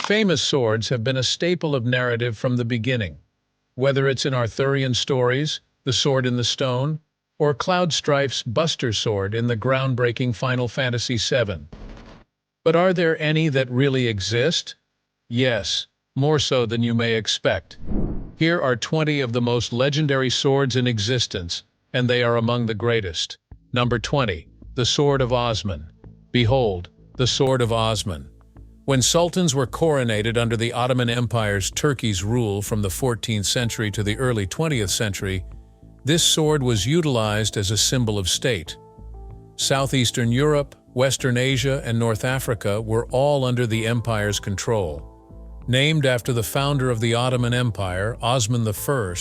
Famous swords have been a staple of narrative from the beginning, whether it's in Arthurian stories, the Sword in the Stone, or Cloudstrife's Buster Sword in the groundbreaking Final Fantasy VII. But are there any that really exist? Yes, more so than you may expect. Here are 20 of the most legendary swords in existence, and they are among the greatest. Number 20. The Sword of Osman. Behold, the Sword of Osman. When sultans were coronated under the Ottoman Empire's Turkey's rule from the 14th century to the early 20th century, this sword was utilized as a symbol of state. Southeastern Europe, Western Asia, and North Africa were all under the empire's control. Named after the founder of the Ottoman Empire, Osman I,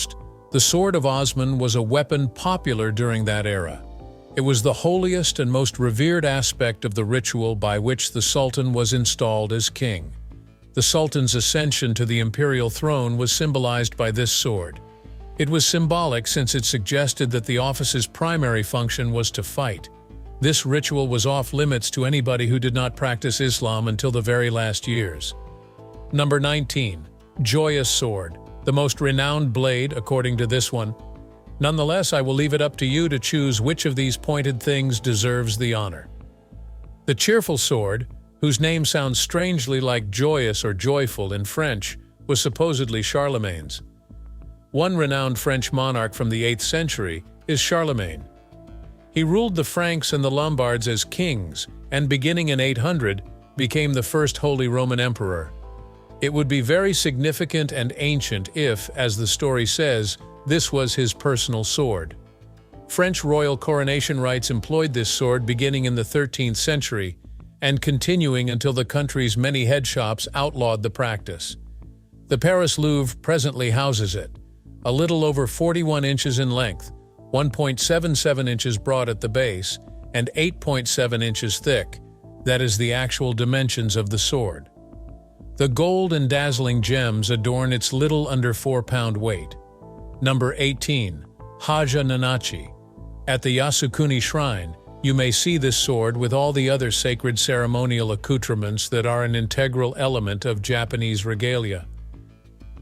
the Sword of Osman was a weapon popular during that era. It was the holiest and most revered aspect of the ritual by which the Sultan was installed as king. The Sultan's ascension to the imperial throne was symbolized by this sword. It was symbolic since it suggested that the office's primary function was to fight. This ritual was off-limits to anybody who did not practice Islam until the very last years. Number 19. Joyous Sword, the most renowned blade, according to this one. Nonetheless, I will leave it up to you to choose which of these pointed things deserves the honor. The cheerful sword, whose name sounds strangely like joyous or joyful in French, was supposedly Charlemagne's. One renowned French monarch from the 8th century is Charlemagne. He ruled the Franks and the Lombards as kings, and beginning in 800, became the first Holy Roman Emperor. It would be very significant and ancient if, as the story says, this was his personal sword. French royal coronation rites employed this sword beginning in the 13th century and continuing until the country's many head shops outlawed the practice. The Paris Louvre presently houses it, a little over 41 inches in length, 1.77 inches broad at the base, and 8.7 inches thick. That is the actual dimensions of the sword. The gold and dazzling gems adorn its little under 4-pound weight. Number 18. Haja Nanachi. At the Yasukuni Shrine, you may see this sword with all the other sacred ceremonial accoutrements that are an integral element of Japanese regalia.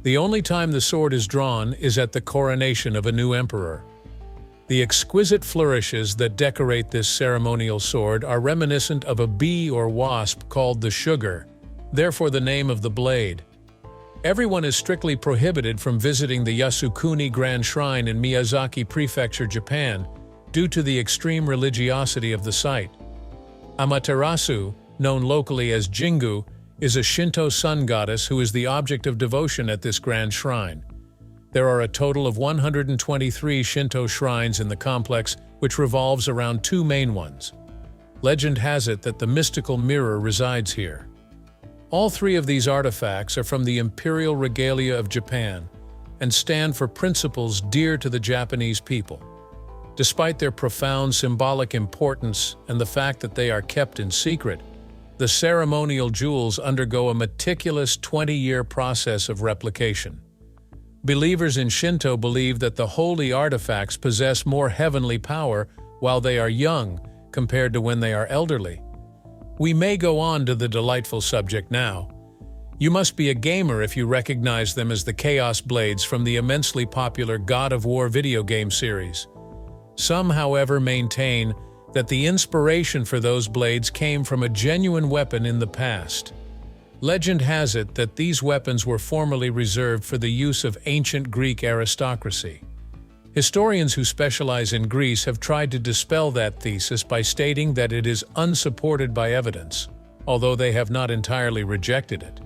The only time the sword is drawn is at the coronation of a new emperor. The exquisite flourishes that decorate this ceremonial sword are reminiscent of a bee or wasp called the sugar, therefore the name of the blade. Everyone is strictly prohibited from visiting the Yasukuni Grand Shrine in Miyazaki Prefecture, Japan, due to the extreme religiosity of the site. Amaterasu, known locally as Jingu, is a Shinto sun goddess who is the object of devotion at this grand shrine. There are a total of 123 Shinto shrines in the complex, which revolves around 2 main ones. Legend has it that the mystical mirror resides here. All 3 of these artifacts are from the imperial regalia of Japan and stand for principles dear to the Japanese people. Despite their profound symbolic importance and the fact that they are kept in secret, the ceremonial jewels undergo a meticulous 20-year process of replication. Believers in Shinto believe that the holy artifacts possess more heavenly power while they are young compared to when they are elderly. We may go on to the delightful subject now. You must be a gamer if you recognize them as the Chaos Blades from the immensely popular God of War video game series. Some, however, maintain that the inspiration for those blades came from a genuine weapon in the past. Legend has it that these weapons were formerly reserved for the use of ancient Greek aristocracy. Historians who specialize in Greece have tried to dispel that thesis by stating that it is unsupported by evidence, although they have not entirely rejected it.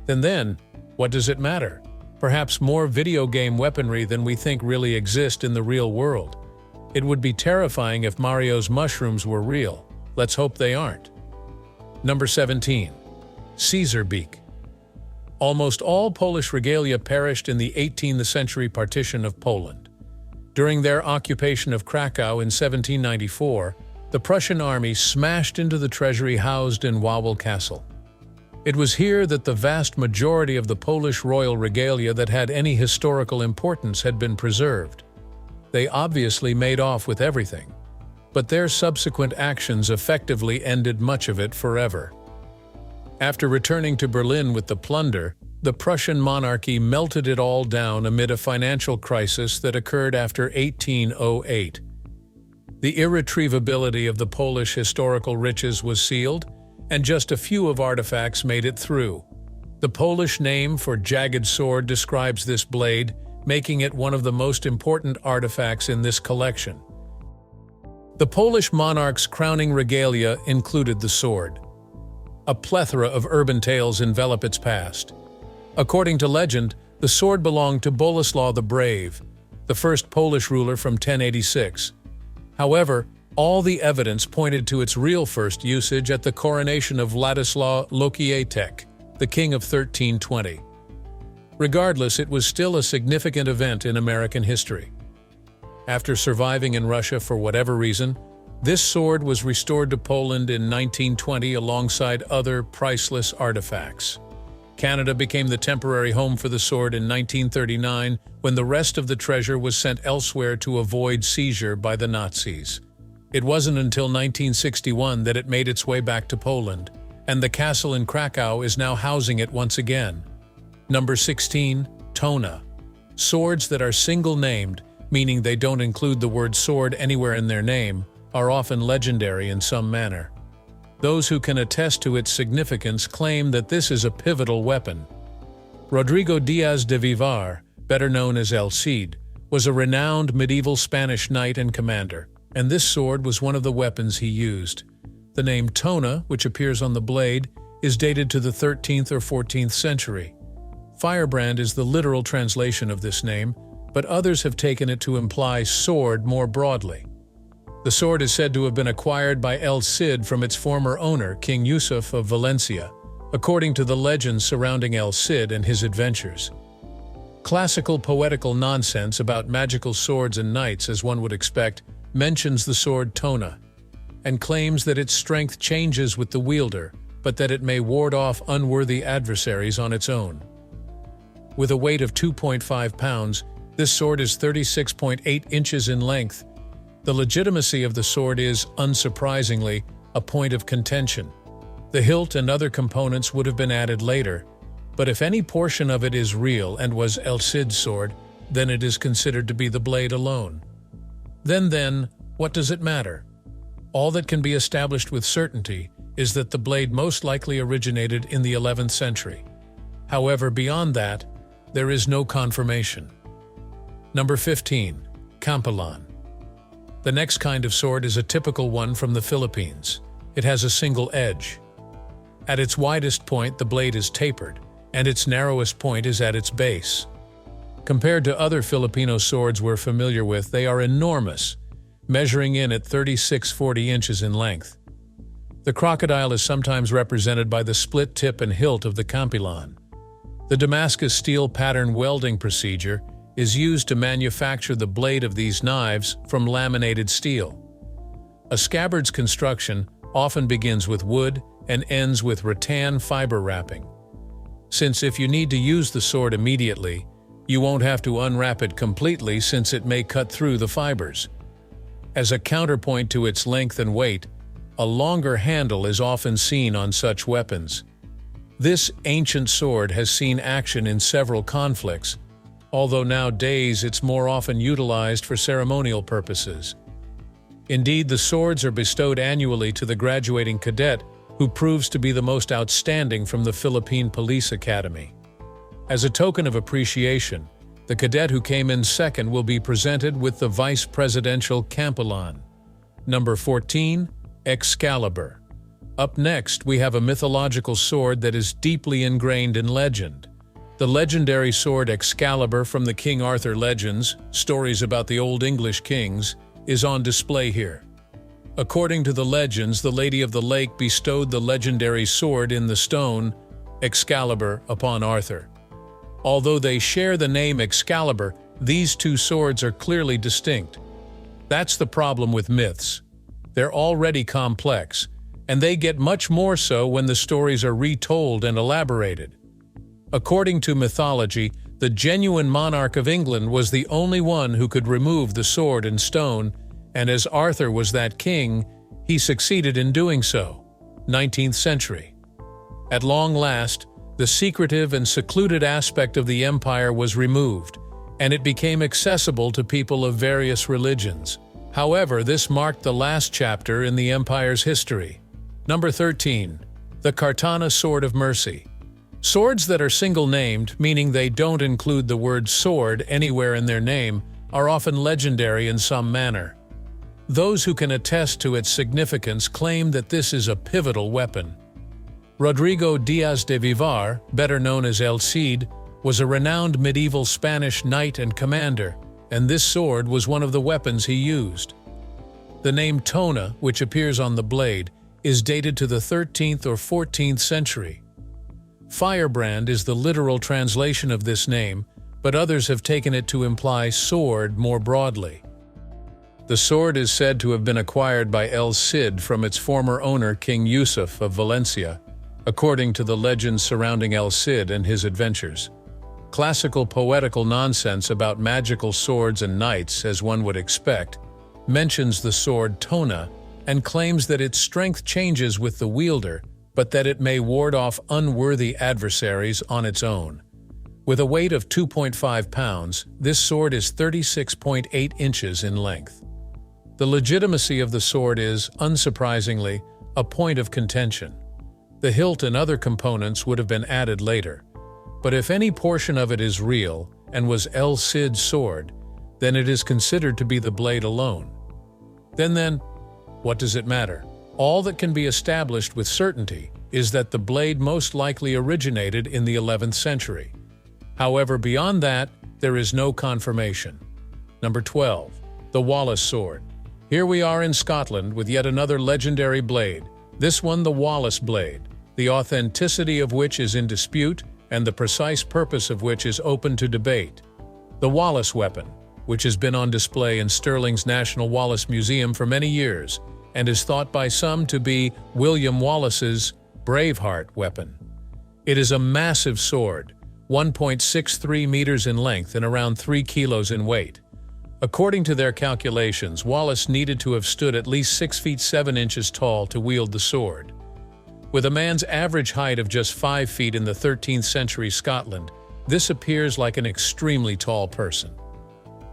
Then, what does it matter? Perhaps more video game weaponry than we think really exist in the real world. It would be terrifying if Mario's mushrooms were real. Let's hope they aren't. Number 17. Caesar Beak. Almost all Polish regalia perished in the 18th century partition of Poland. During their occupation of Krakow in 1794, the Prussian army smashed into the treasury housed in Wawel Castle. It was here that the vast majority of the Polish royal regalia that had any historical importance had been preserved. They obviously made off with everything. but their subsequent actions effectively ended much of it forever. After returning to Berlin with the plunder, the Prussian monarchy melted it all down amid a financial crisis that occurred after 1808. The irretrievability of the Polish historical riches was sealed, and just a few of artifacts made it through. The Polish name for jagged sword describes this blade, making it one of the most important artifacts in this collection. The Polish monarch's crowning regalia included the sword. A plethora of urban tales envelop its past. According to legend, the sword belonged to Boleslaw the Brave, the first Polish ruler from 1086. However, all the evidence pointed to its real first usage at the coronation of Władysław Łokietek, the king of 1320. Regardless, it was still a significant event in American history. After surviving in Russia for whatever reason, this sword was restored to Poland in 1920 alongside other priceless artifacts. Canada became the temporary home for the sword in 1939, when the rest of the treasure was sent elsewhere to avoid seizure by the Nazis. It wasn't until 1961 that it made its way back to Poland, and the castle in Krakow is now housing it once again. Number 16. Tona. Swords that are single-named, meaning they don't include the word sword anywhere in their name, are often legendary in some manner. Those who can attest to its significance claim that this is a pivotal weapon. Rodrigo Diaz de Vivar, better known as El Cid, was a renowned medieval Spanish knight and commander, and this sword was one of the weapons he used. The name Tona, which appears on the blade, is dated to the 13th or 14th century. Firebrand is the literal translation of this name, but others have taken it to imply sword more broadly. The sword is said to have been acquired by El Cid from its former owner, King Yusuf of Valencia, according to the legends surrounding El Cid and his adventures. Classical poetical nonsense about magical swords and knights, as one would expect, mentions the sword Tona, and claims that its strength changes with the wielder, but that it may ward off unworthy adversaries on its own. With a weight of 2.5 pounds, this sword is 36.8 inches in length. The legitimacy of the sword is, unsurprisingly, a point of contention. The hilt and other components would have been added later, but if any portion of it is real and was El Cid's sword, then it is considered to be the blade alone. Then, what does it matter? All that can be established with certainty is that the blade most likely originated in the 11th century. However, beyond that, there is no confirmation. Number 15. Campilan. The next kind of sword is a typical one from the Philippines. It has a single edge. At its widest point, the blade is tapered, and its narrowest point is at its base. Compared to other Filipino swords we're familiar with, they are enormous, measuring in at 36-40 inches in length. The crocodile is sometimes represented by the split tip and hilt of the campilan. The Damascus steel pattern welding procedure is used to manufacture the blade of these knives from laminated steel. A scabbard's construction often begins with wood and ends with rattan fiber wrapping. Since if you need to use the sword immediately, you won't have to unwrap it completely since it may cut through the fibers. As a counterpoint to its length and weight, a longer handle is often seen on such weapons. This ancient sword has seen action in several conflicts, although nowadays it's more often utilized for ceremonial purposes. Indeed, the swords are bestowed annually to the graduating cadet who proves to be the most outstanding from the Philippine Police Academy. As a token of appreciation, the cadet who came in second will be presented with the Vice Presidential Campilan. Number 14. Excalibur. Up next, we have a mythological sword that is deeply ingrained in legend. The legendary sword Excalibur from the King Arthur legends, stories about the Old English kings, is on display here. According to the legends, the Lady of the Lake bestowed the legendary sword in the stone, Excalibur, upon Arthur. Although they share the name Excalibur, these two swords are clearly distinct. That's the problem with myths. They're already complex, and they get much more so when the stories are retold and elaborated. According to mythology, the genuine monarch of England was the only one who could remove the sword and stone, and as Arthur was that king, he succeeded in doing so. 19th century. At long last, the secretive and secluded aspect of the empire was removed, and it became accessible to people of various religions. However, this marked the last chapter in the empire's history. Number 13. The Kartana Sword of Mercy. Swords that are single-named, meaning they don't include the word sword anywhere in their name, are often legendary in some manner. Those who can attest to its significance claim that this is a pivotal weapon. Rodrigo Diaz de Vivar, better known as El Cid, was a renowned medieval Spanish knight and commander, and this sword was one of the weapons he used. The name Tona, which appears on the blade, is dated to the 13th or 14th century. Firebrand is the literal translation of this name, but others have taken it to imply sword more broadly. The sword is said to have been acquired by El Cid from its former owner, King Yusuf of Valencia, according to the legends surrounding El Cid and his adventures. Classical poetical nonsense about magical swords and knights, as one would expect, mentions the sword Tona and claims that its strength changes with the wielder, but that it may ward off unworthy adversaries on its own. With a weight of 2.5 pounds, this sword is 36.8 inches in length. The legitimacy of the sword is, unsurprisingly, a point of contention. The hilt and other components would have been added later. But if any portion of it is real and was El Cid's sword, then it is considered to be the blade alone. Then, what does it matter? All that can be established with certainty is that the blade most likely originated in the 11th century. However, beyond that, there is no confirmation. Number 12. The Wallace Sword. Here we are in Scotland with yet another legendary blade, this one the Wallace blade, the authenticity of which is in dispute and the precise purpose of which is open to debate. The Wallace weapon, which has been on display in Stirling's National Wallace Museum for many years and is thought by some to be William Wallace's Braveheart weapon. It is a massive sword, 1.63 meters in length and around 3 kilos in weight. According to their calculations, Wallace needed to have stood at least 6 feet 7 inches tall to wield the sword. With a man's average height of just 5 feet in the 13th century Scotland, this appears like an extremely tall person.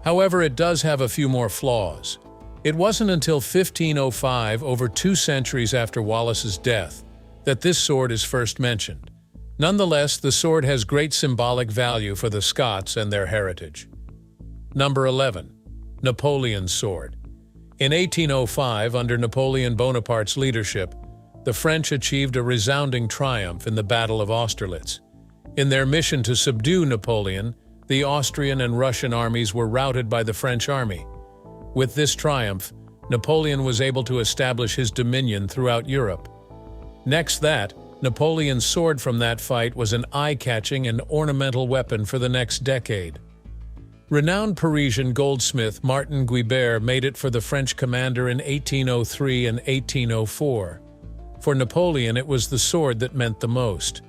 However, it does have a few more flaws. It wasn't until 1505, over 2 centuries after Wallace's death, that this sword is first mentioned. Nonetheless, the sword has great symbolic value for the Scots and their heritage. Number 11. Napoleon's Sword. In 1805, under Napoleon Bonaparte's leadership, the French achieved a resounding triumph in the Battle of Austerlitz. In their mission to subdue Napoleon, the Austrian and Russian armies were routed by the French army. With this triumph, Napoleon was able to establish his dominion throughout Europe. Next, Napoleon's sword from that fight was an eye-catching and ornamental weapon for the next decade. Renowned Parisian goldsmith Martin Guibert made it for the French commander in 1803 and 1804. For Napoleon, it was the sword that meant the most.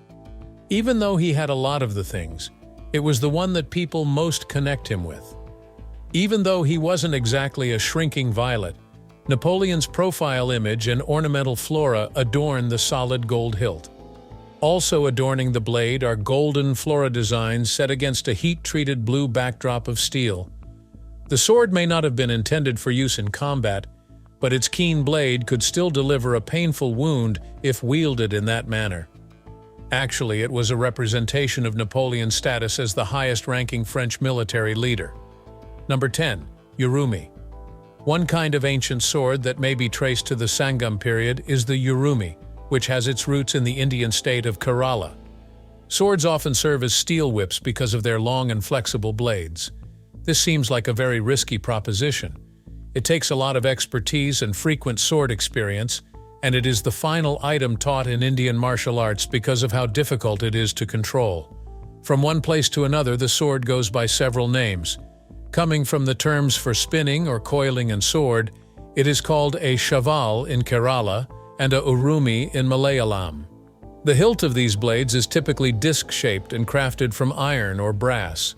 Even though he had a lot of the things, it was the one that people most connect him with. Even though he wasn't exactly a shrinking violet, Napoleon's profile image and ornamental flora adorn the solid gold hilt. Also adorning the blade are golden flora designs set against a heat-treated blue backdrop of steel. The sword may not have been intended for use in combat, but its keen blade could still deliver a painful wound if wielded in that manner. Actually, it was a representation of Napoleon's status as the highest-ranking French military leader. Number 10. Urumi. One kind of ancient sword that may be traced to the Sangam period is the Urumi, which has its roots in the Indian state of Kerala. Swords often serve as steel whips because of their long and flexible blades. This seems like a very risky proposition. It takes a lot of expertise and frequent sword experience, and it is the final item taught in Indian martial arts because of how difficult it is to control. From one place to another, the sword goes by several names. Coming from the terms for spinning or coiling and sword, it is called a shaval in Kerala and a urumi in Malayalam. The hilt of these blades is typically disc-shaped and crafted from iron or brass.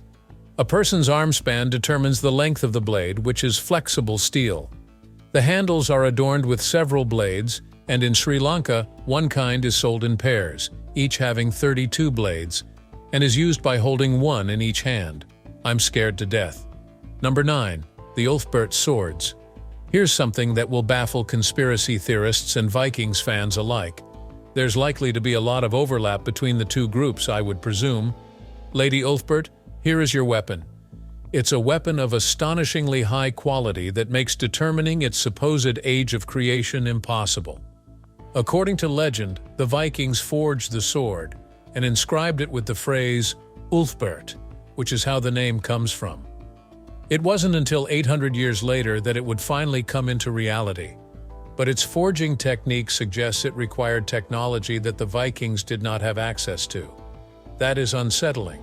A person's arm span determines the length of the blade, which is flexible steel. The handles are adorned with several blades, and in Sri Lanka, one kind is sold in pairs, each having 32 blades, and is used by holding one in each hand. I'm scared to death. Number 9. The Ulfbert Swords. Here's something that will baffle conspiracy theorists and Vikings fans alike. There's likely to be a lot of overlap between the two groups, I would presume. Lady Ulfbert, here is your weapon. It's a weapon of astonishingly high quality that makes determining its supposed age of creation impossible. According to legend, the Vikings forged the sword and inscribed it with the phrase Ulfbert, which is how the name comes from. It wasn't until 800 years later that it would finally come into reality, but its forging technique suggests it required technology that the Vikings did not have access to. That is unsettling.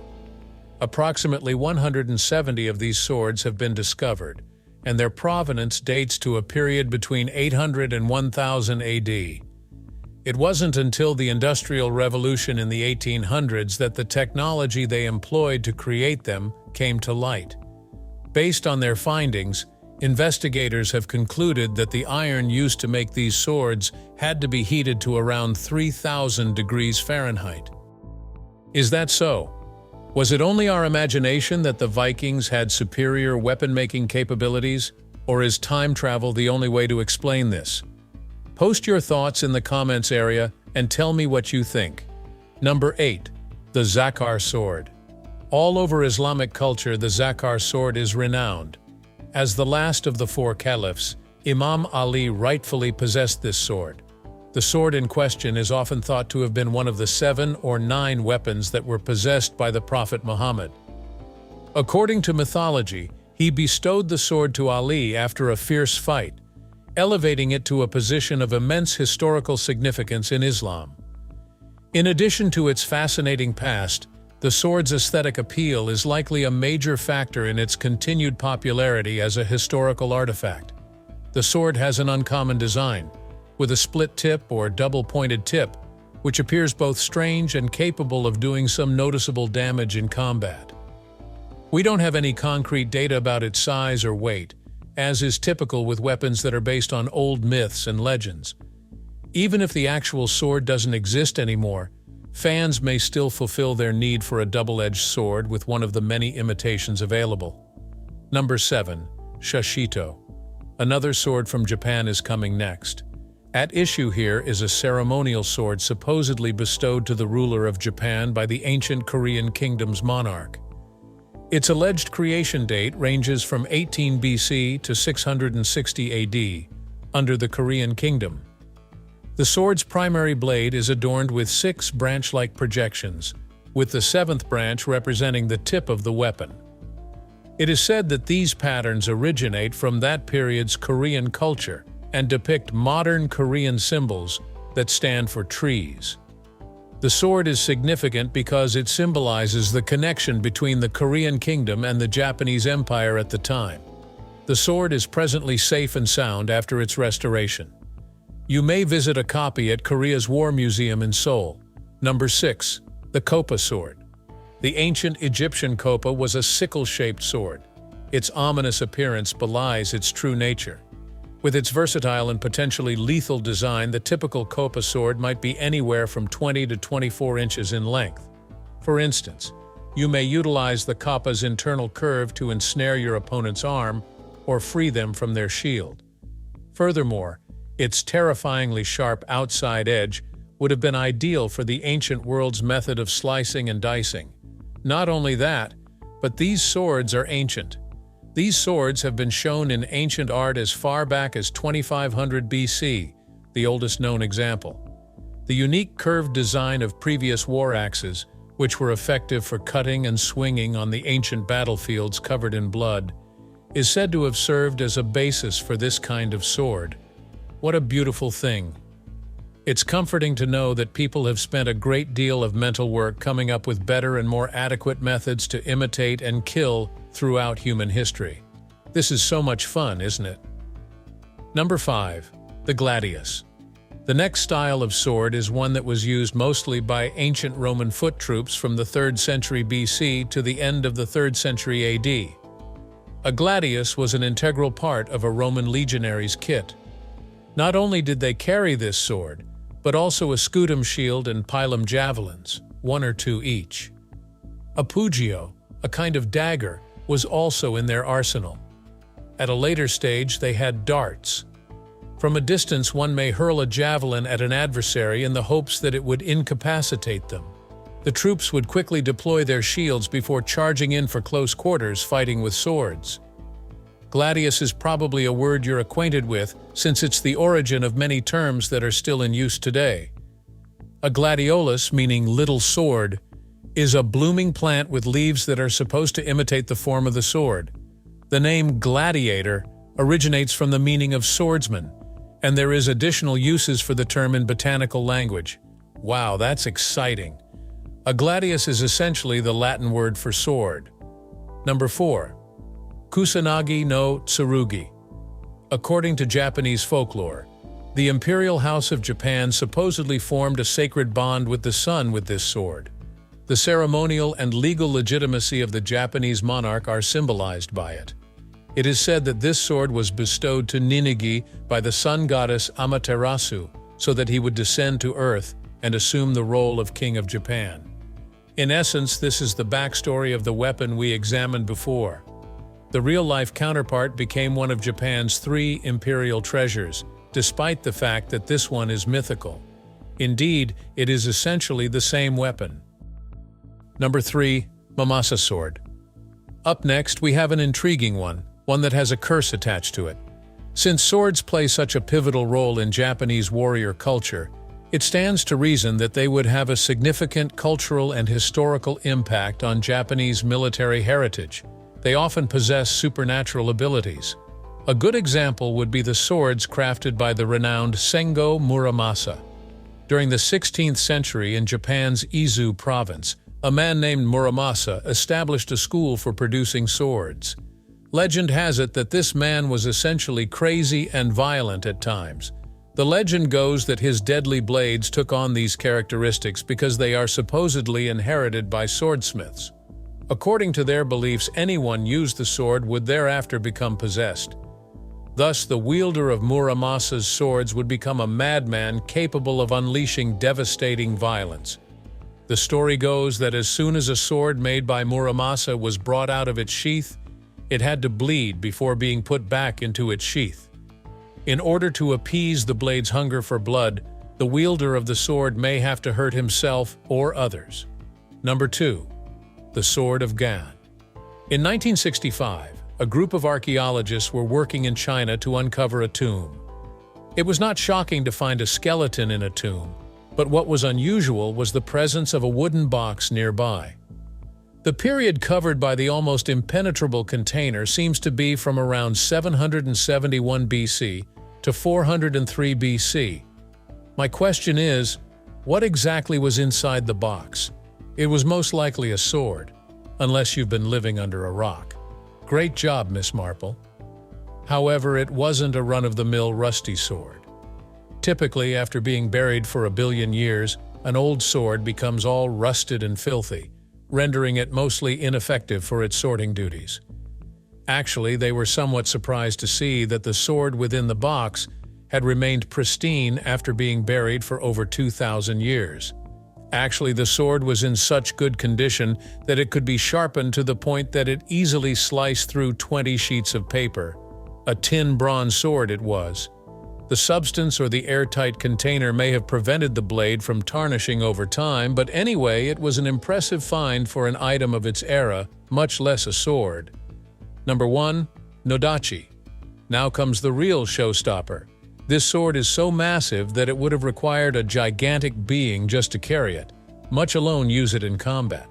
Approximately 170 of these swords have been discovered, and their provenance dates to a period between 800 and 1000 AD. It wasn't until the Industrial Revolution in the 1800s that the technology they employed to create them came to light. Based on their findings, investigators have concluded that the iron used to make these swords had to be heated to around 3,000 degrees Fahrenheit. Is that so? Was it only our imagination that the Vikings had superior weapon-making capabilities, or is time travel the only way to explain this? Post your thoughts in the comments area and tell me what you think. Number 8. The Zakar Sword. All over Islamic culture, the Zakar sword is renowned. As the last of the 4 caliphs, Imam Ali rightfully possessed this sword. The sword in question is often thought to have been one of the 7 or 9 weapons that were possessed by the Prophet Muhammad. According to mythology, he bestowed the sword to Ali after a fierce fight, elevating it to a position of immense historical significance in Islam. In addition to its fascinating past, the sword's aesthetic appeal is likely a major factor in its continued popularity as a historical artifact. The sword has an uncommon design, with a split tip or double-pointed tip, which appears both strange and capable of doing some noticeable damage in combat. We don't have any concrete data about its size or weight, as is typical with weapons that are based on old myths and legends. Even if the actual sword doesn't exist anymore, fans may still fulfill their need for a double-edged sword with one of the many imitations available. Number 7. Shashito. Another sword from Japan is coming next. At issue here is a ceremonial sword supposedly bestowed to the ruler of Japan by the ancient Korean kingdom's monarch. Its alleged creation date ranges from 18 BC to 660 AD, under the Korean kingdom. The sword's primary blade is adorned with 6 branch-like projections, with the 7th branch representing the tip of the weapon. It is said that these patterns originate from that period's Korean culture and depict modern Korean symbols that stand for trees. The sword is significant because it symbolizes the connection between the Korean kingdom and the Japanese Empire at the time. The sword is presently safe and sound after its restoration. You may visit a copy at Korea's War Museum in Seoul. Number 6. The Kopa Sword. The ancient Egyptian kopa was a sickle-shaped sword. Its ominous appearance belies its true nature. With its versatile and potentially lethal design, the typical kopa sword might be anywhere from 20 to 24 inches in length. For instance, you may utilize the kopa's internal curve to ensnare your opponent's arm or free them from their shield. Furthermore, its terrifyingly sharp outside edge would have been ideal for the ancient world's method of slicing and dicing. Not only that, but these swords are ancient. These swords have been shown in ancient art as far back as 2500 BC, the oldest known example. The unique curved design of previous war axes, which were effective for cutting and swinging on the ancient battlefields covered in blood, is said to have served as a basis for this kind of sword. What a beautiful thing. It's comforting to know that people have spent a great deal of mental work coming up with better and more adequate methods to imitate and kill throughout human history. This is so much fun, isn't it? Number 5. The Gladius. The next style of sword is one that was used mostly by ancient Roman foot troops from the 3rd century BC to the end of the 3rd century AD. A gladius was an integral part of a Roman legionary's kit. Not only did they carry this sword, but also a scutum shield and pilum javelins, 1 or 2 each. A pugio, a kind of dagger, was also in their arsenal. At a later stage, they had darts. From a distance, one may hurl a javelin at an adversary in the hopes that it would incapacitate them. The troops would quickly deploy their shields before charging in for close quarters fighting with swords. Gladius is probably a word you're acquainted with, since it's the origin of many terms that are still in use today. A gladiolus, meaning little sword, is a blooming plant with leaves that are supposed to imitate the form of the sword. The name gladiator originates from the meaning of swordsman, and there is additional uses for the term in botanical language. Wow, that's exciting. A gladius is essentially the Latin word for sword. Number 4. Kusanagi no Tsurugi. According to Japanese folklore, the Imperial House of Japan supposedly formed a sacred bond with the sun with this sword. The ceremonial and legal legitimacy of the Japanese monarch are symbolized by it. It is said that this sword was bestowed to Ninigi by the sun goddess Amaterasu so that he would descend to earth and assume the role of King of Japan. In essence, this is the backstory of the weapon we examined before. The real-life counterpart became one of Japan's 3 imperial treasures, despite the fact that this one is mythical. Indeed, it is essentially the same weapon. Number 3. Mamasa sword. Up next, we have an intriguing one that has a curse attached to it. Since swords play such a pivotal role in Japanese warrior culture, it stands to reason that they would have a significant cultural and historical impact on Japanese military heritage. They often possess supernatural abilities. A good example would be the swords crafted by the renowned Sengo Muramasa. During the 16th century in Japan's Izu province, a man named Muramasa established a school for producing swords. Legend has it that this man was essentially crazy and violent at times. The legend goes that his deadly blades took on these characteristics because they are supposedly inherited by swordsmiths. According to their beliefs, anyone used the sword would thereafter become possessed. Thus, the wielder of Muramasa's swords would become a madman capable of unleashing devastating violence. The story goes that as soon as a sword made by Muramasa was brought out of its sheath, it had to bleed before being put back into its sheath. In order to appease the blade's hunger for blood, the wielder of the sword may have to hurt himself or others. Number 2. The Sword of Gan. In 1965, a group of archaeologists were working in China to uncover a tomb. It was not shocking to find a skeleton in a tomb, but what was unusual was the presence of a wooden box nearby. The period covered by the almost impenetrable container seems to be from around 771 BC to 403 BC. My question is, what exactly was inside the box? It was most likely a sword, unless you've been living under a rock. Great job, Miss Marple. However, it wasn't a run-of-the-mill rusty sword. Typically, after being buried for 1 billion years, an old sword becomes all rusted and filthy, rendering it mostly ineffective for its sorting duties. Actually, they were somewhat surprised to see that the sword within the box had remained pristine after being buried for over 2,000 years. Actually, the sword was in such good condition that it could be sharpened to the point that it easily sliced through 20 sheets of paper. A tin bronze sword it was. The substance or the airtight container may have prevented the blade from tarnishing over time, but anyway, it was an impressive find for an item of its era, much less a sword. Number 1. Nodachi. Now comes the real showstopper. This sword is so massive that it would have required a gigantic being just to carry it, much alone use it in combat.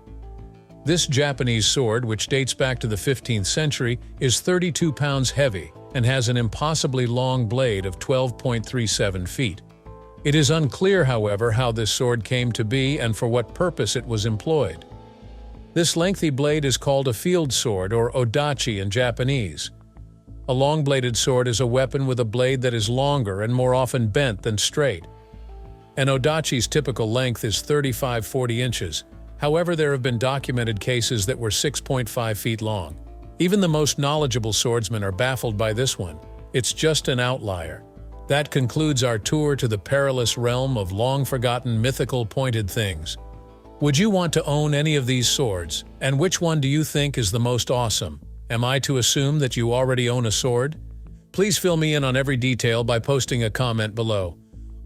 This Japanese sword, which dates back to the 15th century, is 32 pounds heavy and has an impossibly long blade of 12.37 feet. It is unclear, however, how this sword came to be and for what purpose it was employed. This lengthy blade is called a field sword or odachi in Japanese. A long-bladed sword is a weapon with a blade that is longer and more often bent than straight. An odachi's typical length is 35–40 inches. However, there have been documented cases that were 6.5 feet long. Even the most knowledgeable swordsmen are baffled by this one. It's just an outlier. That concludes our tour to the perilous realm of long-forgotten mythical pointed things. Would you want to own any of these swords? And which one do you think is the most awesome? Am I to assume that you already own a sword? Please fill me in on every detail by posting a comment below.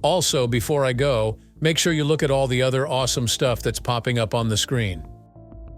Also, before I go, make sure you look at all the other awesome stuff that's popping up on the screen.